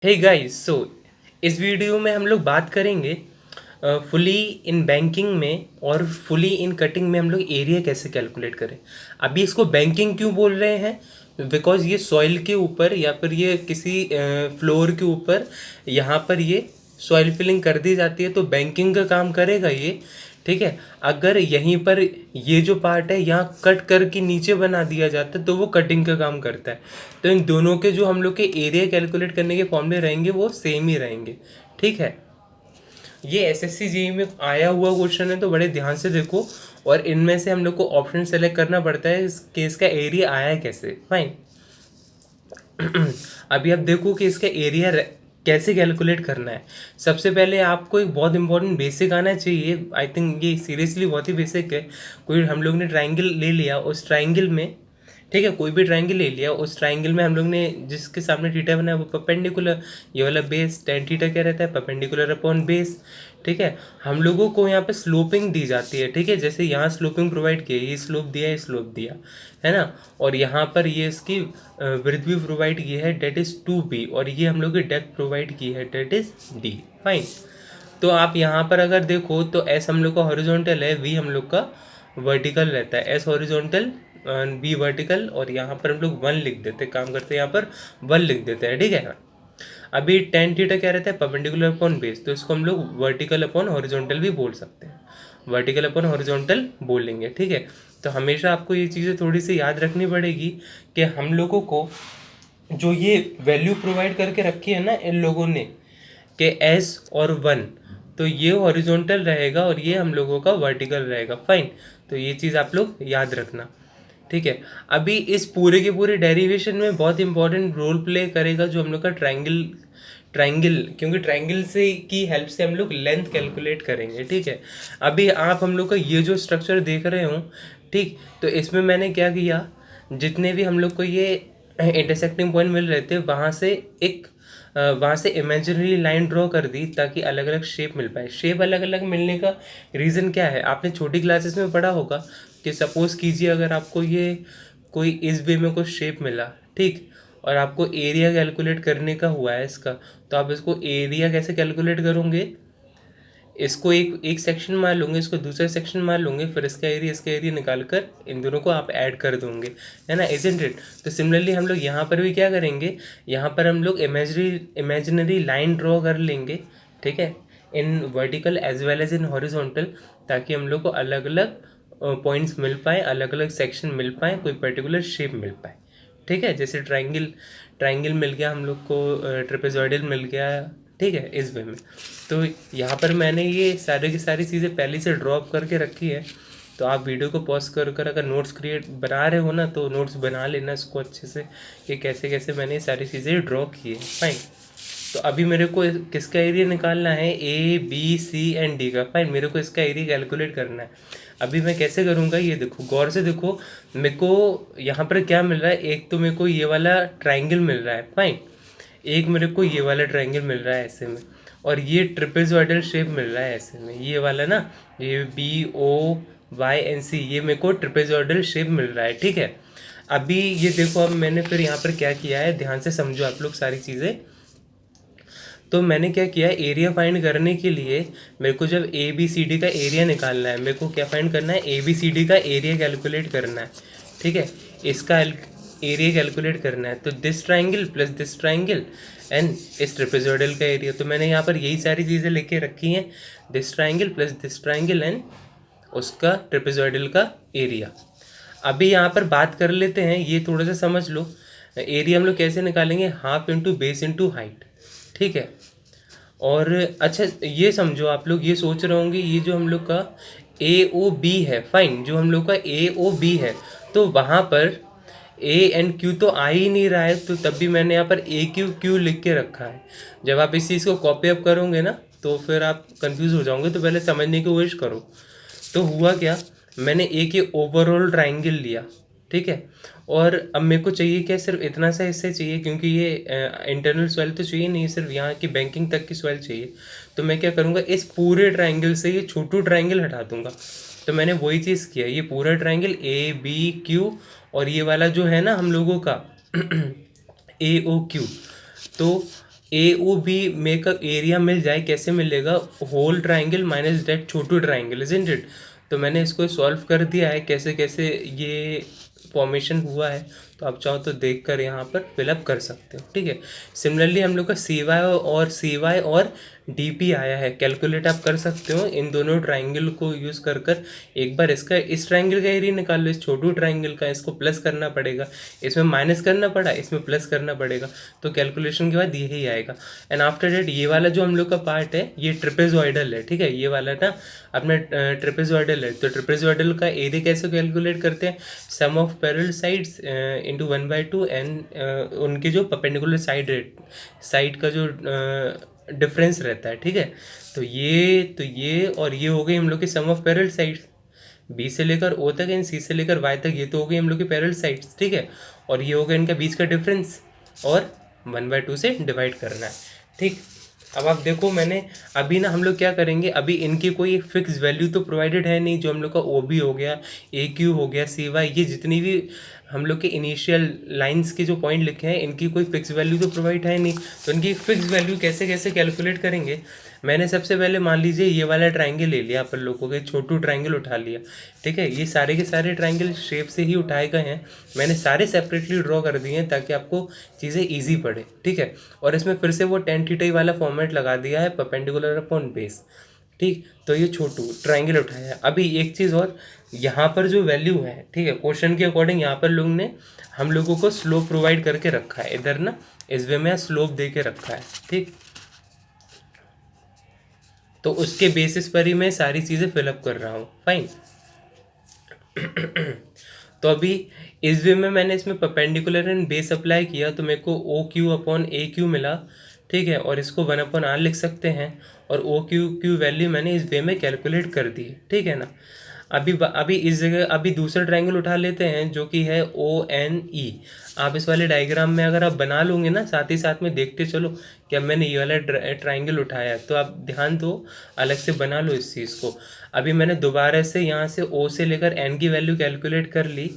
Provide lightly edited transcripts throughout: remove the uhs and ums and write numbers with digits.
Hey guys, सो इस video में हम लोग बात करेंगे फुली इन बैंकिंग में और फुली इन कटिंग में हम लोग एरिया कैसे कैलकुलेट करें। अभी इसको बैंकिंग क्यों बोल रहे हैं? बिकॉज ये सॉइल के ऊपर या फिर ये किसी फ्लोर के ऊपर यहाँ पर ये सॉइल फिलिंग कर दी जाती है, तो बैंकिंग का काम करेगा ये। ठीक है, अगर यहीं पर ये जो पार्ट है यहाँ कट करके नीचे बना दिया जाता है तो वो कटिंग का काम करता है। तो इन दोनों के जो हम लोग के एरिया कैलकुलेट करने के फॉर्मूले रहेंगे वो सेम ही रहेंगे। ठीक है, ये एसएससी जेईई में आया हुआ क्वेश्चन है, तो बड़े ध्यान से देखो। और इनमें से हम लोग को ऑप्शन सेलेक्ट करना पड़ता है इस केस का एरिया आया है कैसे। फाइन, अभी आप देखो कि इसका एरिया कैसे कैलकुलेट करना है। सबसे पहले आपको एक बहुत इंपॉर्टेंट बेसिक आना चाहिए। आई थिंक ये सीरियसली बहुत ही बेसिक है। कोई हम लोग ने ट्राइंगल ले लिया, उस ट्राइंगल में, ठीक है, कोई भी ट्राइंगल ले लिया, उस ट्राइंगल में हम लोग ने जिसके सामने थीटा बनाया वो परपेंडिकुलर, ये वाला बेस टेन थीटा क्या रहता है, परपेंडिकुलर अपॉन बेस। ठीक है, हम लोगों को यहाँ पे स्लोपिंग दी जाती है। ठीक है, जैसे यहाँ स्लोपिंग प्रोवाइड की है, ये स्लोप दिया, ये स्लोप दिया है ना, और यहाँ पर ये इसकी विड्थ भी प्रोवाइड की है, डेट इज़ 2b, और ये हम लोग की डेप्थ प्रोवाइड की है, डेट इज़ d। फाइन, तो आप यहाँ पर अगर देखो तो एस हम लोग का हॉरिजॉन्टल है, वी हम लोग का वर्टिकल रहता है। एस हॉरिजॉन्टल, बी वर्टिकल, और यहाँ पर हम लोग 1 लिख देते हैं, काम करते हैं यहाँ पर 1 लिख देते हैं। ठीक है, अभी टेन थीटा क्या रहता है, परपेंडिकुलर अपॉन बेस, तो इसको हम लोग वर्टिकल अपॉन हॉरिजॉन्टल भी बोल सकते हैं, वर्टिकल अपॉन हॉरिजॉन्टल बोलेंगे। ठीक है, तो हमेशा आपको ये चीज़ें थोड़ी सी याद रखनी पड़ेगी कि हम लोगों को जो ये वैल्यू प्रोवाइड करके रखी है ना इन लोगों ने, कि एस और 1, तो ये हॉरिजॉन्टल रहेगा और ये हम लोगों का वर्टिकल रहेगा। फाइन, तो ये चीज़ आप लोग याद रखना। ठीक है, अभी इस पूरे के पूरे डेरिवेशन में बहुत इंपॉर्टेंट रोल प्ले करेगा जो हम लोग का ट्राइंगल, क्योंकि ट्राइंगल से की हेल्प से हम लोग लेंथ कैलकुलेट करेंगे। ठीक है, अभी आप हम लोग का ये जो स्ट्रक्चर देख रहे हो, ठीक, तो इसमें मैंने क्या किया, जितने भी हम लोग को ये इंटरसेक्टिंग पॉइंट मिल रहे थे वहाँ से इमेजिनरी लाइन ड्रॉ कर दी ताकि अलग अलग शेप मिल पाए। शेप अलग अलग मिलने का रीज़न क्या है, आपने छोटी क्लासेस में पढ़ा होगा कि सपोज़ कीजिए अगर आपको ये कोई इस वे में कोई शेप मिला, ठीक, और आपको एरिया कैलकुलेट करने का हुआ है इसका, तो आप इसको एरिया कैसे कैलकुलेट करोगे, इसको एक एक सेक्शन मार लूँगे, इसको दूसरा सेक्शन मार लूँगे, फिर इसका एरिया निकाल कर इन दोनों को आप ऐड कर दोगे, है ना, इजंट इट। तो सिमिलरली हम लोग यहाँ पर भी क्या करेंगे, यहाँ पर हम लोग इमेजिनरी लाइन ड्रॉ कर लेंगे। ठीक है, in vertical as well as in horizontal, ताकि हम लोग को अलग अलग पॉइंट्स मिल पाए, अलग अलग सेक्शन मिल पाए, कोई पर्टिकुलर शेप मिल पाए। ठीक है, जैसे ट्राइंगल मिल गया हम लोग को, ट्रेपेजॉइडल मिल गया। ठीक है, इस वे में। तो यहाँ पर मैंने ये सारी की सारी चीज़ें पहले से ड्रॉप करके रखी है। तो आप वीडियो को पॉज कर कर अगर नोट्स क्रिएट बना रहे हो ना, तो नोट्स बना लेना इसको अच्छे से कि कैसे कैसे मैंने ये सारी चीज़ें ड्रॉ की है। फाइन, तो अभी मेरे को किसका एरिया निकालना है, A B C and D का। फाइन, मेरे को इसका एरिया कैलकुलेट करना है। अभी मैं कैसे करूँगा ये देखो, गौर से देखो, मेरे को यहाँ पर क्या मिल रहा है, एक तो मेरे को ये वाला ट्राइंगल मिल रहा है। फाइन, एक मेरे को ये वाला ट्राइंगल मिल रहा है ऐसे में, और ये ट्रिपेजॉइडल शेप मिल रहा है ऐसे में, ये वाला ना, ये BOYNC, ये मेरे को ट्रिपेजॉइडल शेप मिल रहा है। ठीक है, अभी ये देखो, अब मैंने फिर यहाँ पर क्या किया है, ध्यान से समझो आप लोग सारी चीज़ें। तो मैंने क्या किया, एरिया फाइंड करने के लिए मेरे को जब ABCD का एरिया निकालना है, मेरे को क्या फाइंड करना है, ABCD का एरिया कैलकुलेट करना है। ठीक है, इसका एरिया कैलकुलेट करना है, तो this triangle plus this triangle and इस ट्रेपेजॉइडल का एरिया। तो मैंने यहाँ पर यही सारी चीज़ें लेके रखी हैं, this triangle plus this triangle and उसका ट्रेपेजॉइडल का एरिया। अभी यहाँ पर बात कर लेते हैं, ये थोड़ा सा समझ लो, एरिया हम लोग कैसे निकालेंगे, half into base into height. ठीक है, और अच्छा ये समझो, आप लोग ये सोच रहे होंगे ये जो हम लोग का AOB है, फाइन, जो हम लोग का AOB है, तो वहाँ पर ANQ तो आ ही नहीं रहा है, तो तब भी मैंने यहाँ पर AQQ लिख के रखा है। जब आप इस चीज़ को कॉपी अप करोगे ना तो फिर आप कंफ्यूज हो जाओगे, तो पहले समझने की कोशिश करो। तो हुआ क्या, मैंने एक ये ओवरऑल ट्राइंगल लिया, ठीक है, और अब मेरे को चाहिए क्या, सिर्फ इतना सा हिस्सा चाहिए, क्योंकि ये इंटरनल सॉइल तो चाहिए नहीं, सिर्फ यहाँ की बैंकिंग तक की सॉइल चाहिए। तो मैं क्या करूँगा, इस पूरे ट्राइंगल से ये छोटू ट्राइंगल हटा दूंगा। तो मैंने वही चीज़ किया, ये पूरा ट्राइंगल ABQ, और ये वाला जो है ना हम लोगों का AOQ, तो ए ओ बी में का एरिया मिल जाए, कैसे मिलेगा, होल ट्राइंगल माइनस दैट छोटू ट्राइंगल, इजंट इट। तो मैंने इसको सॉल्व कर दिया है कैसे कैसे ये फॉर्मेशन हुआ है, तो आप चाहो तो देख कर यहाँ पर फिलअप कर सकते हो, ठीक है। सिमिलरली हम लोग का सी वाई और डी पी आया है, कैलकुलेट आप कर सकते हो इन दोनों ट्राइंगल को यूज़ कर कर। एक बार इसका इस ट्राइंगल का एरिया निकाल लो, इस छोटू ट्राइंगल का, इसको प्लस करना पड़ेगा, इसमें माइनस करना पड़ा, इसमें प्लस करना पड़ेगा, तो कैलकुलेशन के बाद यही आएगा। एंड आफ्टर डेट ये वाला जो हम लोग का पार्ट है ये ट्रिपेजॉइडल है, ठीक है, ये वाला ना अपना ट्रिपेजॉइडल है। तो ट्रिपेजॉइडल का एरिया कैसे कैलकुलेट करते हैं, sum of parallel sides into 1/2 and उनके जो परपेंडिकुलर साइड का जो डिफरेंस रहता है, ठीक है। तो ये और ये हो गई हम लोग की सम ऑफ पैरेलल साइड्स, बी से लेकर ओ तक एंड सी से लेकर वाई तक, ये तो हो गई हम लोग की पैरेलल साइड्स, ठीक है। और ये हो गया इनका बीच का डिफरेंस, और 1/2 से डिवाइड करना है, ठीक। अब आप देखो मैंने अभी ना हम लोग क्या करेंगे, अभी इनकी कोई फिक्स वैल्यू तो प्रोवाइडेड है नहीं, जो हम लोग का ओ बी हो गया, ए क्यू हो गया, सी वाई, ये जितनी भी हम लोग के इनिशियल लाइंस के जो पॉइंट लिखे हैं इनकी कोई फिक्स वैल्यू तो प्रोवाइड है नहीं। तो इनकी फिक्स वैल्यू कैसे कैसे कैलकुलेट करेंगे, मैंने सबसे पहले मान लीजिए ये वाला ट्राइंगल ले लिया अपन लोगों के, छोटू ट्राइंगल उठा लिया, ठीक है। ये सारे के सारे ट्राइंगल शेप से ही उठाए गए हैं, मैंने सारे सेपरेटली ड्रॉ कर दिए हैं ताकि आपको चीज़ें ईजी पड़े, ठीक है। और इसमें फिर से वो टेन थीटा वाला फॉर्मेट लगा दिया है, परपेंडिकुलर अपॉन बेस, ठीक। तो ये छोटू ट्राइंगल उठाया है। अभी एक चीज़ और, यहाँ पर जो वैल्यू है, ठीक है, क्वेश्चन के अकॉर्डिंग यहाँ पर लोग ने हम लोगों को स्लोप प्रोवाइड करके रखा है, इधर ना इस वे में स्लोप दे के रखा है, ठीक। तो उसके बेसिस पर ही मैं सारी चीज़ें फिलअप कर रहा हूँ, फाइन। तो अभी इस वे में मैंने इसमें परपेंडिकुलर एंड बेस अप्लाई किया, तो मेरे को ओ क्यू अपॉन ए क्यू मिला, ठीक है। और इसको 1/r लिख सकते हैं, और ओ क्यू वैल्यू मैंने इस वे में कैलकुलेट कर दी, ठीक है ना। अभी इस जगह अभी दूसरा ट्राइंगल उठा लेते हैं जो कि है ओ एन ई। आप इस वाले डायग्राम में अगर आप बना लोगे ना, साथ ही साथ में देखते चलो कि अब मैंने ये वाला ट्राइंगल उठाया है, तो आप ध्यान दो, अलग से बना लो इस चीज़ को। अभी मैंने दोबारा से यहाँ से ओ से लेकर एन की वैल्यू कैलकुलेट कर ली,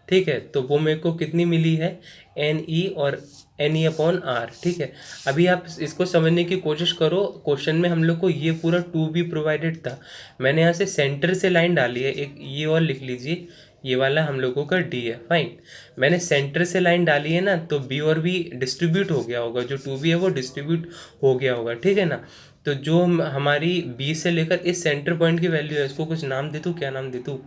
ठीक है। तो वो मेरे को कितनी मिली है, एन ई और एन ई अपॉन आर, ठीक है। अभी आप इसको समझने की कोशिश करो, क्वेश्चन में हम लोग को ये पूरा 2b प्रोवाइडेड था, मैंने यहाँ से सेंटर से लाइन डाली है एक, ये और लिख लीजिए, ये वाला हम लोगों का डी है, फाइन। मैंने सेंटर से लाइन डाली है ना, तो बी और बी डिस्ट्रीब्यूट हो गया होगा, जो 2b है वो डिस्ट्रीब्यूट हो गया होगा, ठीक है ना। तो जो हमारी बी से लेकर इस सेंटर पॉइंट की वैल्यू है, इसको कुछ नाम दे दूँ, क्या नाम दे दूँ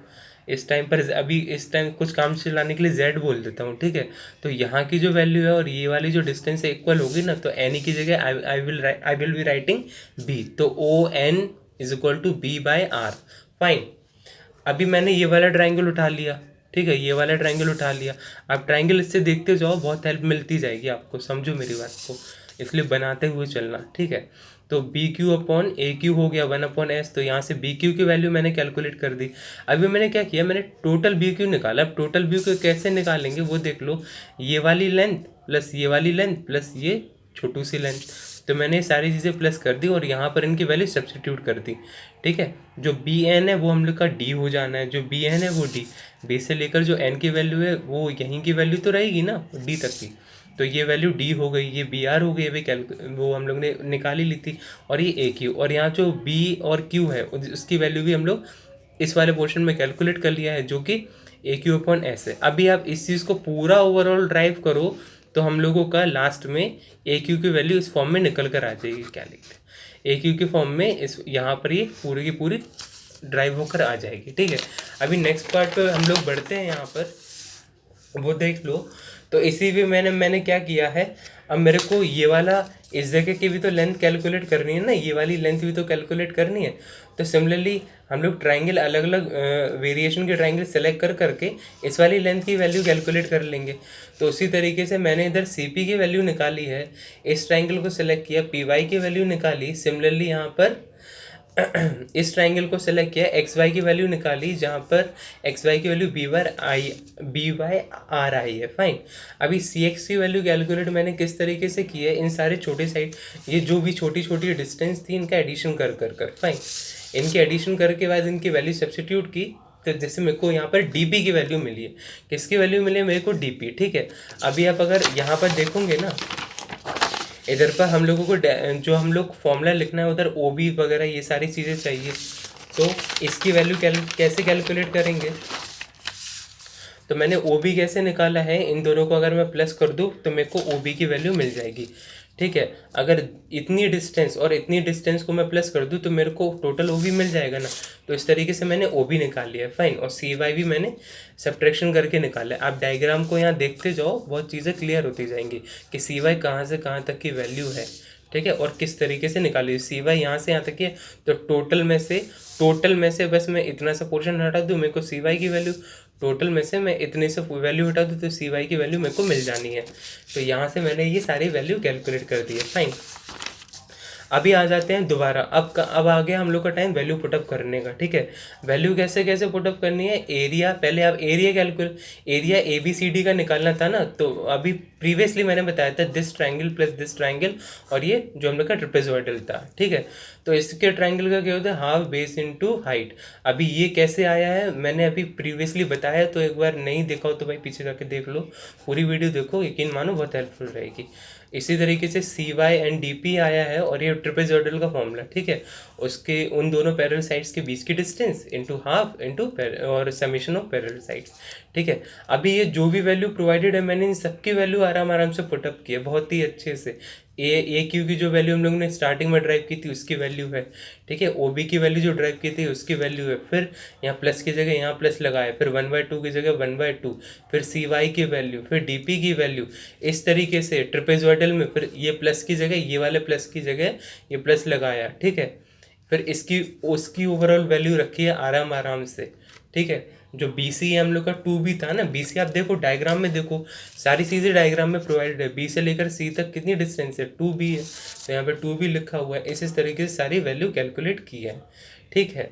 इस टाइम पर, अभी इस टाइम कुछ काम चलाने के लिए z बोल देता हूँ, ठीक है। तो यहाँ की जो वैल्यू है और ये वाली जो डिस्टेंस है इक्वल होगी ना, तो एन की जगह I will be writing b, तो O N is equal to b/r, fine. अभी मैंने ये वाला ट्राइंगल उठा लिया, ठीक है, ये वाला ट्राइंगल उठा लिया। आप ट्राइंगल इससे देखते जाओ, बहुत हेल्प मिलती जाएगी आपको, समझो मेरी बात को, इसलिए बनाते हुए चलना, ठीक है। तो बी क्यू अपॉन ए क्यू हो गया 1/s, तो यहाँ से बी क्यू की वैल्यू मैंने कैलकुलेट कर दी। अभी मैंने क्या किया, मैंने टोटल बी क्यू निकाला। अब टोटल बी क्यू कैसे निकालेंगे वो देख लो, ये वाली लेंथ प्लस ये वाली लेंथ प्लस ये छोटू सी लेंथ, तो मैंने ये सारी चीज़ें प्लस कर दी और यहाँ पर इनकी वैल्यू सब्सटीट्यूट कर दी, ठीक है। जो बी एन है वो हम लोग का डी हो जाना है, जो बी एन है वो डी, बी से लेकर जो एन की वैल्यू है वो यहीं की वैल्यू तो रहेगी ना डी तक की, तो ये वैल्यू डी हो गई, ये बी आर हो गई, अभी वो हम लोग ने निकाली ली थी, और ये ए क्यू, और यहाँ जो बी और क्यू है उसकी वैल्यू भी हम लोग इस वाले पोर्शन में कैलकुलेट कर लिया है, जो कि ए क्यू अपॉन एस है। अभी आप इस चीज़ को पूरा ओवरऑल ड्राइव करो तो हम लोगों का लास्ट में ए क्यू की वैल्यू इस फॉर्म में निकल कर आ जाएगी, क्या लिखते हैं ए क्यू के फॉर्म में, इस यहाँ पर ये पूरी की पूरी ड्राइव होकर आ जाएगी, ठीक है। अभी नेक्स्ट पार्ट पर हम लोग बढ़ते हैं, यहाँ पर वो देख लो। तो इसी भी मैंने क्या किया है, अब मेरे को ये वाला इस जगह की भी तो लेंथ कैलकुलेट करनी है ना, ये वाली लेंथ भी तो कैलकुलेट करनी है। तो सिमिलरली हम लोग ट्राइंगल अलग अलग वेरिएशन के ट्राइंगल सेलेक्ट कर करके इस वाली लेंथ की वैल्यू कैलकुलेट कर लेंगे। तो उसी तरीके से मैंने इधर सी पी की वैल्यू निकाली है, इस ट्राइंगल को सिलेक्ट किया, पी वाई की वैल्यू निकाली, सिमिलरली यहाँ पर इस ट्राइंगल को सेलेक्ट किया, एक्स वाई की वैल्यू निकाली, जहाँ पर एक्स वाई की वैल्यू बी वाई आर आई है, फाइन। अभी सी एक्स की वैल्यू कैलकुलेट मैंने किस तरीके से की है, इन सारे छोटे साइड ये जो भी छोटी छोटी डिस्टेंस थी इनका एडिशन कर फाइन, इनके एडिशन करके बाद इनकी वैल्यू सब्सटीट्यूट की, तो जैसे मेरे को यहाँ पर डी की वैल्यू मिली है, किसकी वैल्यू मिली है मेरे को डी, ठीक है। अभी आप अगर यहाँ पर देखोगे ना, इधर पर हम लोगों को जो हम लोग फॉर्मूला लिखना है उधर ओ बी वगैरह ये सारी चीज़ें चाहिए। तो इसकी वैल्यू कैसे कैलकुलेट करेंगे? तो मैंने ओ बी कैसे निकाला है, इन दोनों को अगर मैं प्लस कर दूँ तो मेरे को ओ बी की वैल्यू मिल जाएगी। ठीक है, अगर इतनी डिस्टेंस और इतनी डिस्टेंस को मैं प्लस कर दूँ तो मेरे को टोटल ओ बी मिल जाएगा ना। तो इस तरीके से मैंने ओ बी निकाल लिया है, फाइन। और सी वाई भी मैंने सब्ट्रैक्शन करके निकाला है। आप डायग्राम को यहाँ देखते जाओ, बहुत चीज़ें क्लियर होती जाएंगी कि सी वाई कहाँ से कहाँ तक की वैल्यू है। ठीक है, और किस तरीके से निकाली सी वाई यहाँ से यहाँ तक की है। तो टोटल में से बस मैं इतना सा पोर्शन हटा दूँ, मेरे को सी वाई की वैल्यू, टोटल में से मैं इतने से वैल्यू हटा दूँ तो सी वाई की वैल्यू मेरे को मिल जानी है। तो यहाँ से मैंने ये सारी वैल्यू कैलकुलेट कर दी है, फाइन। अभी आ जाते हैं दोबारा, अब आ गया हम लोग का टाइम वैल्यू पुटअप करने का। ठीक है, वैल्यू कैसे कैसे पुटअप करनी है? एरिया, पहले आप area A B C D का निकालना था ना। तो अभी प्रीवियसली मैंने बताया था this triangle plus this triangle, और ये जो हम लोग का ट्रेपेजॉइडल था। ठीक है, तो इसके ट्रायंगल का क्या होता है? Half base into height. अभी ये कैसे आया है मैंने अभी प्रीवियसली बताया, तो एक बार नहीं देखा हो तो भाई पीछे जाके देख लो, पूरी वीडियो देखो, यकीन मानो बहुत हेल्पफुल रहेगी। इसी तरीके से सी वाई एंड डी पी आया है, और ये ट्रिपेजॉइडल का फॉर्मूला। ठीक है, उसके उन दोनों पैरेलल साइड्स के बीच की डिस्टेंस इंटू हाफ इंटू और समेशन ऑफ पैरेलल साइड्स। ठीक है, अभी ये जो भी वैल्यू प्रोवाइडेड है मैंने इन सबकी वैल्यू आराम आराम से पुटअप की है बहुत ही अच्छे से। ए क्यू की जो वैल्यू हम लोगों ने स्टार्टिंग में ड्राइव की थी उसकी वैल्यू है। ठीक है, ओ बी की वैल्यू जो ड्राइव की थी उसकी वैल्यू है। फिर यहाँ प्लस की जगह यहाँ प्लस लगाए, फिर 1/2 की जगह 1/2, फिर सी वाई की वैल्यू, फिर डी पी की वैल्यू। इस तरीके से ट्रिपेजॉइडल में फिर ये प्लस की जगह, ये वाले प्लस की जगह ये प्लस लगाया। ठीक है, फिर इसकी उसकी ओवरऑल वैल्यू रखी है आराम आराम से। ठीक है, जो बी सी हम लोग का 2b था ना, बी सी आप देखो डायग्राम में देखो, सारी चीज़ें डायग्राम में प्रोवाइडेड है। बी से लेकर सी तक कितनी डिस्टेंस है? 2b है, तो यहाँ पे 2b लिखा हुआ है। इस तरीके से सारी वैल्यू कैलकुलेट की है। ठीक है,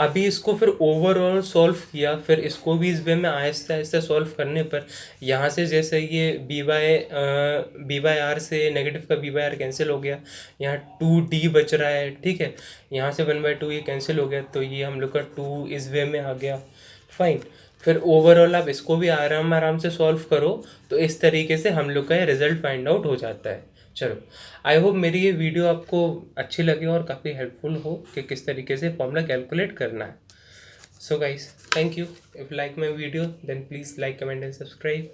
अभी इसको फिर ओवरऑल सॉल्व किया, फिर इसको भी इस वे में आहिस्ता आहिस्ता सॉल्व करने पर यहाँ से जैसे ये बी बाय आर से नेगेटिव का बी बाय आर कैंसिल हो गया, यहाँ 2d बच रहा है। ठीक है, यहाँ से 1/2 ये कैंसिल हो गया, तो ये हम लोग का 2 इस वे में आ गया, फाइन। फिर ओवरऑल आप इसको भी आराम आराम से सॉल्व करो, तो इस तरीके से हम लोग का ये रिजल्ट फाइंड आउट हो जाता है। चलो, आई होप मेरी ये वीडियो आपको अच्छी लगे और काफ़ी हेल्पफुल हो कि किस तरीके से फॉर्मूला कैलकुलेट करना है। So guys, thank you. If like my video then please like, comment and subscribe.